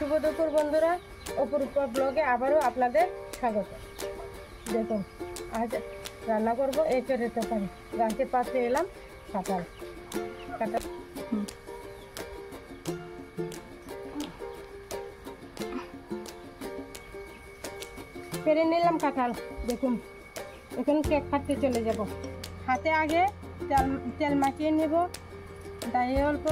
শুভ দুপুর বন্ধুরা, অপরূপা ব্লগে আবারও আপনাদের স্বাগত। দেখুন আজ রান্না করব এঁচড়ের তরকারি। গাছের পাশে এলাম কাঁঠাল পেরে নিলাম কাঁঠাল। দেখুন এখন কেক কাটতে চলে যাব। হাতে আগে তেল মাখিয়ে নেব, গায়ে অল্প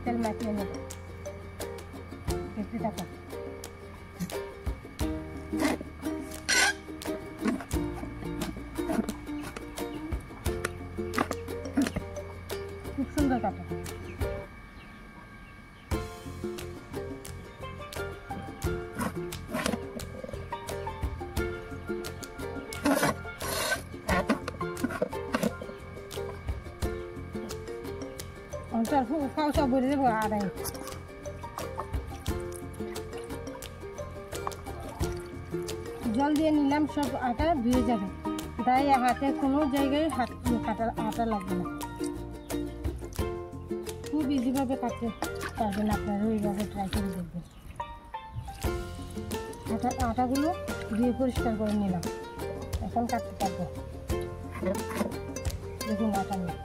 তেল মাখিয়ে নেব। দেখতে থাকুন। খুব সুন্দর কাটা। খাও সব বলে দেবো আড়াই। জল দিয়ে নিলাম, সব আটা ধুয়ে যাবে, তাই হাতে কোনো জায়গায় আটা লাগবে না। খুব ইজিভাবে কাটতে পারবেন আপনারা, ওইভাবে ট্রাই করে দেখবেন। আটাগুলো ধুয়ে পরিষ্কার করে নিলাম, এখন কাটতে পারবো। দেখুন আটা নিয়ে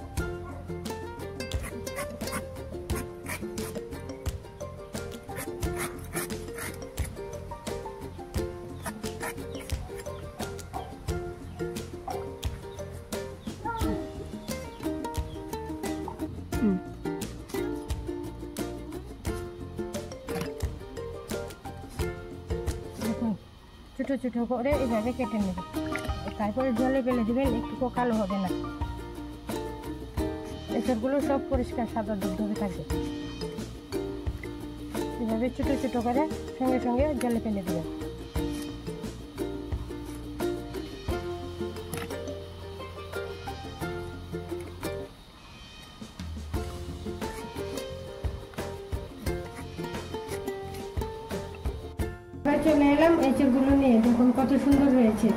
ছোটো ছোটো করে এইভাবে কেটে নেবে, তারপরে জলে ফেলে দেবেন, একটু কালো হবে না। এসবগুলো সব পরিষ্কার সাদা ধরে থাকবে। এভাবে ছোটো ছোটো করে সঙ্গে সঙ্গে জলে ফেলে দেবেন। চলে এলাম এঁচড়গুলো নিয়ে। দেখুন কত সুন্দর হয়েছে,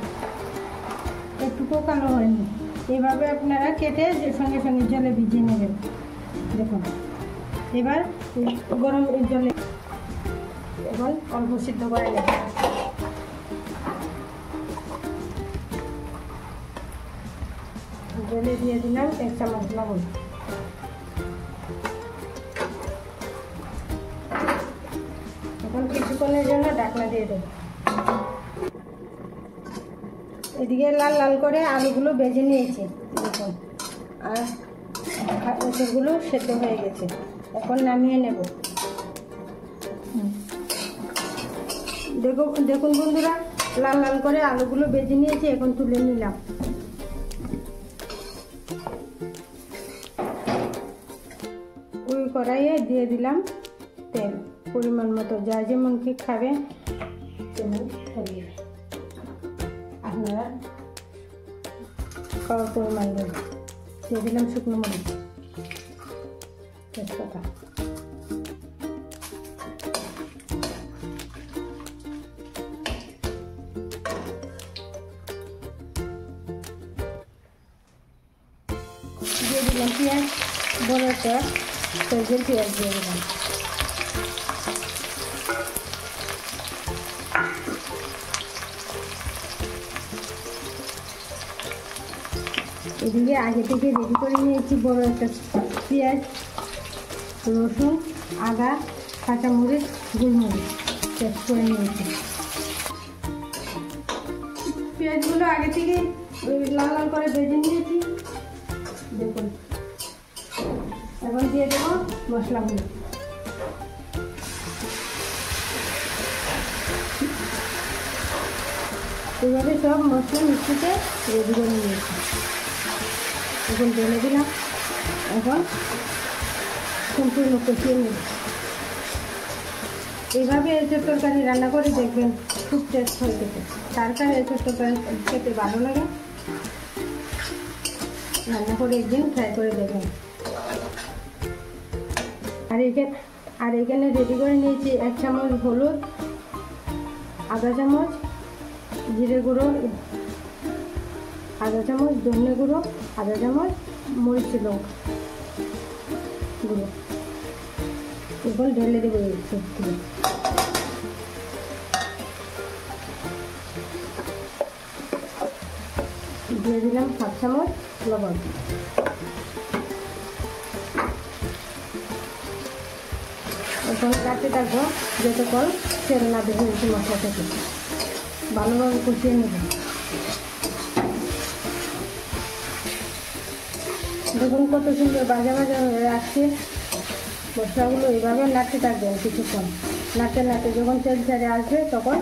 একটুকু কালো হয়নি। এভাবে আপনারা কেটে সঙ্গে সঙ্গে জলে ভিজিয়ে নেবেন। দেখুন এবার গরম জলে এখন অল্প সিদ্ধ করে নেবেন। জলে দিয়ে দিলাম 1 চামচ লবণ। কিছুক্ষণের জন্য ঢাকনা দিয়ে দেবো। এদিকে লাল লাল করে আলুগুলো ভেজে নিয়েছি দেখুন, আর এঁচড়গুলো সেদ্ধ হয়ে গেছে। এখন নামিয়ে নেব। দেখুন বন্ধুরা, লাল লাল করে আলুগুলো ভেজে নিয়েছি, এখন তুলে নিলাম। ওই কড়াইয়ে দিয়ে দিলাম তেল পরিমাণ মতো, যা যেমন কি খাবে তেমন খাইয়ে আপনারা খাওয়ার পরিমাণ দেবেন। দিয়ে দিলাম শুকনো মরিচ, তেজপাতা, দিয়ে দিলাম পেঁয়াজ, বড় একটা সাইজের পেঁয়াজ দিয়ে দিলাম। এদিকে আগে থেকে রেডি করে নিয়েছি বড় একটা পেঁয়াজ, রসুন, আদা, কাঁচামরিচ, গোলমরিচ পেস্ট করে নিয়েছি। পেঁয়াজগুলো আগে থেকে লাল লাল করে ভেজে নিয়েছি। দেখুন এখন দিয়ে দেবো মশলাগুলো। এইভাবে সব মশলা মিষ্টিতে রেডি করে নিয়েছি। এখন ঢেলে দিলাম। এখন সম্পূর্ণ কষিয়ে নেব। এইভাবে এঁচড় তরকারি রান্না করে দেখবেন, খুব টেস্ট হয়ে গেছে। কার কার এঁচড় তরকারি খেতে ভালো লাগে রান্না করে একদিন ট্রাই করে দেখবেন। আর এখানে রেডি করে নিয়েছি 1 চামচ হলুদ, আধা চামচ জিরে গুঁড়ো, আধা চামচ ধনে গুঁড়ো, আধা চামচ মরিচ গুঁড়ো। এখন ঢেলে দেবো। দিয়ে দিলাম 7 চামচ লবণ। এখন কাটতে থাকবো যতক্ষণ তেল না বের হয়েছে মশলা থেকে। ভালোভাবে কষিয়ে নেব। দেখুন কত সুন্দর ভাজা ভাজা হয়ে আসছে। মশলাগুলো এইভাবে নাড়তে থাকবেন কিছুক্ষণ। নাড়তে নাড়তে যখন তেল ছেড়ে আসবে তখন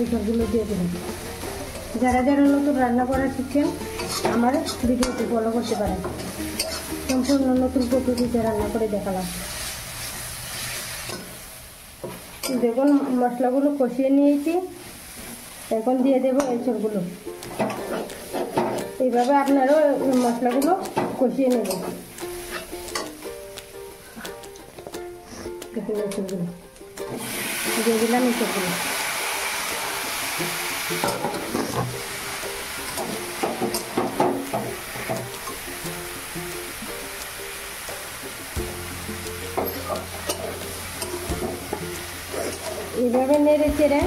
এই সবগুলো দিয়ে দেবেন। যারা যারা নতুন রান্না করা শিখছেন আমার ভিডিওটি ফলো করতে পারেন। সম্পূর্ণ নতুন পদ্ধতিতে রান্না করে দেখালাম। দেখুন মশলাগুলো কষিয়ে নিয়েছি। এখন দিয়ে দেবো এঁচড়গুলো। এইভাবে আপনারাও মশলাগুলো কষিয়ে নেবেন। দেখুন এঁচড়গুলো দিয়ে দিলাম। এঁচড়গুলো এইভাবে নেড়ে চেড়ে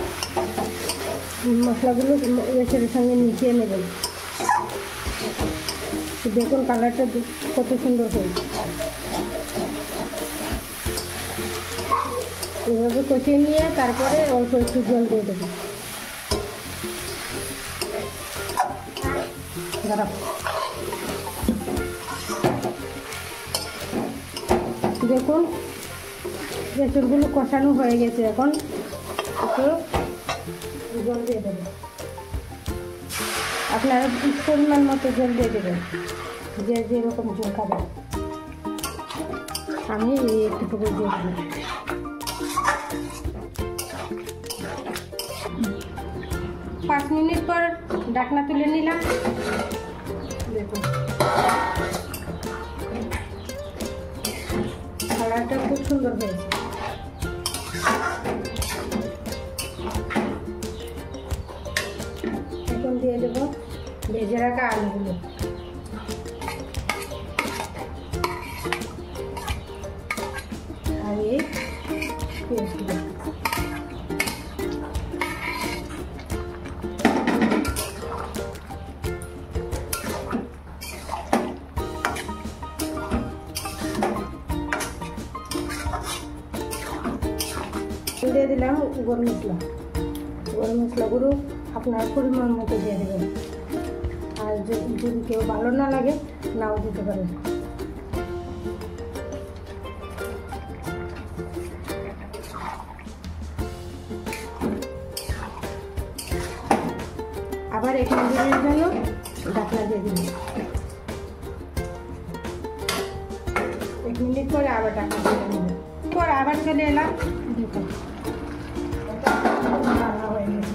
মশলাগুলো এঁচড়ের সঙ্গে মিশিয়ে নেবেন। দেখুন কালারটা কত সুন্দর হয়েছে। এইভাবে কষিয়ে নিয়ে তারপরে অল্প একটু জল দিয়ে দেবেন। দেখুন এঁচড়গুলো কষানো হয়ে গেছে। এখন একটু জল দিয়ে দেবেন। আপনারা পরিমাণ মতো জল দিয়ে দেবেন, যে যেরকম জল খাবেন। আমি একটুটুকু দিয়ে দেবো। পাঁচ মিনিট পর ঢাকনা তুলে নিলাম। দেখুন কালারটা খুব সুন্দর হয়েছে। এখন দিয়ে দেবো ভেজে রাখা আলুগুলো। আর এই পেঁয়াজগুলো দিয়ে দিলাম। গরম মশলাগুলো আপনার পরিমাণ মতো দিয়ে দেবেন। আর যদি কেউ ভালো না লাগে নাও দিতে পারেন। আবার 1 মিনিটের জন্য ঢাকনা দিয়ে দিন। 1 মিনিট পরে আবার ঢাকনা দিয়ে দেবেন। পর আবার চলে এলাম। দেখুন রান্না হয়ে গেছে।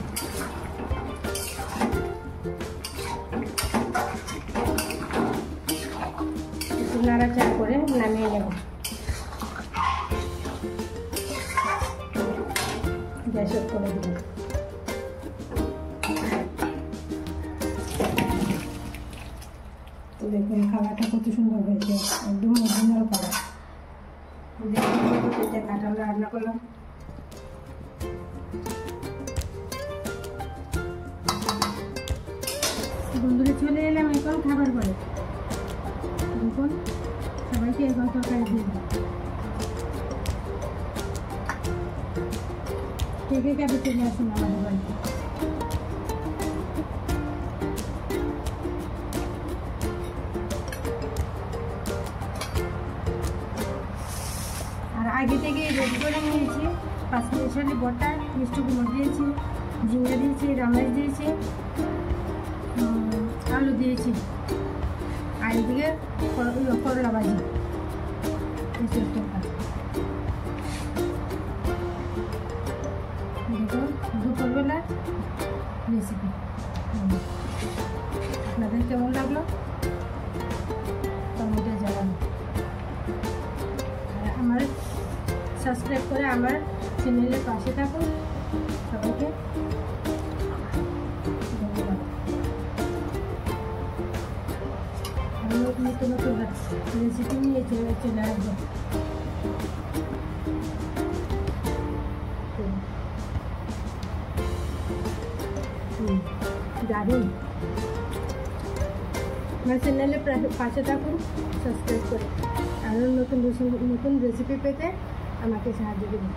একটু নাড়াচাড়া করে নামিয়ে নেব। গ্যাস অফ করে দেব। দেখুন খাবারটা কত সুন্দর হয়েছে। একদম অরিজিনাল খাবার। দেখুন কাঁঠাল রান্না করলাম। বন্ধুরা চলে এলাম এখন খাবার পরে। দেখুন সবাইকে এখন তরকারি দিয়ে দিই। কে কে কাজে চলে আসুন আমাদের বাড়িতে। আর আগে থেকে রেডি করে নিয়েছি। পাঁচমিশালি বটা, মিষ্টি কুমড়ো দিয়েছি, ঝিঙে দিয়েছি, রামেশ দিয়েছি, আলু দিয়েছি। আর এদিকে করলা ভাজি। দেখুন দুপুরবেলা রেসিপি। আপনাদের কেমন লাগলো কমেন্টে জানান। আর আমার সাবস্ক্রাইব করে আমার চ্যানেলের পাশে থাকুন। সবাইকে ধন্যবাদ। আমি নতুন নতুন রেসিপি নিয়ে চলে আসবো। দারুণ। আমার চ্যানেলে পাশে থাকুন, সাবস্ক্রাইব করে আরও নতুন নতুন রেসিপি পেতে আমাকে সাহায্য করুন।